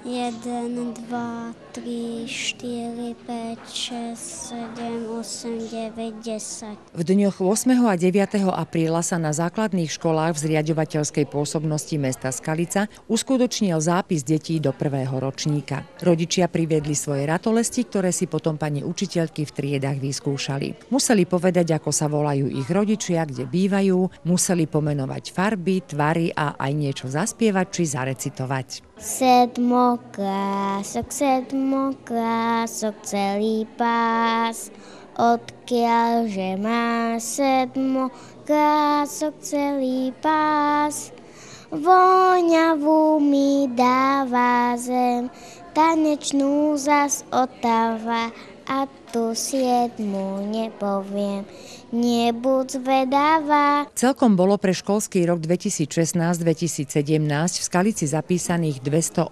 1, 2, 3, 4, 5, 6, 7, 8, 9, 10. V dňoch 8. a 9. apríla sa na základných školách v zriaďovateľskej pôsobnosti mesta Skalica uskutočnil zápis detí do prvého ročníka. Rodičia priviedli svoje ratolesti, ktoré si potom pani učiteľky v triedách vyskúšali. Museli povedať, ako sa volajú ich rodičia, kde bývajú, museli pomenovať farby, tvary a aj niečo zaspievať či zarecitovať. Sedmokrások, celý pás, odkiaľže má sedmokrások celý pás. Voňavú mi dáva zem, tanečnú zas otáva, a tu 7 nepoviem, nebuď zvedavá. Celkom bolo pre školský rok 2016-2017 v Skalici zapísaných 218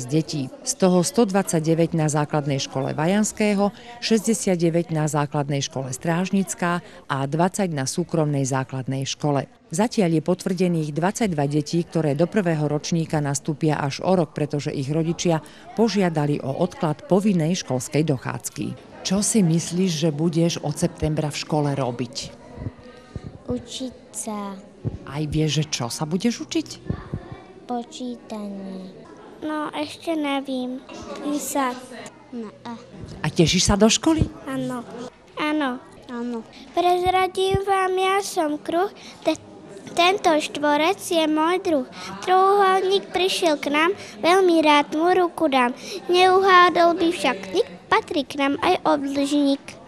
detí. Z toho 129 na základnej škole Vajanského, 69 na základnej škole Strážnická a 20 na súkromnej základnej škole. Zatiaľ je potvrdených 22 detí, ktoré do prvého ročníka nastúpia až o rok, pretože ich rodičia požiadali o odklad povinnej školskej dochádzky. Čo si myslíš, že budeš od septembra v škole robiť? Učiť sa. Aj vieš, že čo sa budeš učiť? Počítanie. No, ešte nevím. Písať. No, A tešíš sa do školy? áno. Áno. Áno. Prezradím vám, ja som kruh. Tento štvorec je môj druh. Trojuholník prišiel k nám, veľmi rád mu ruku dám. Neuhádol by však nik, patrí k nám aj obdĺžnik.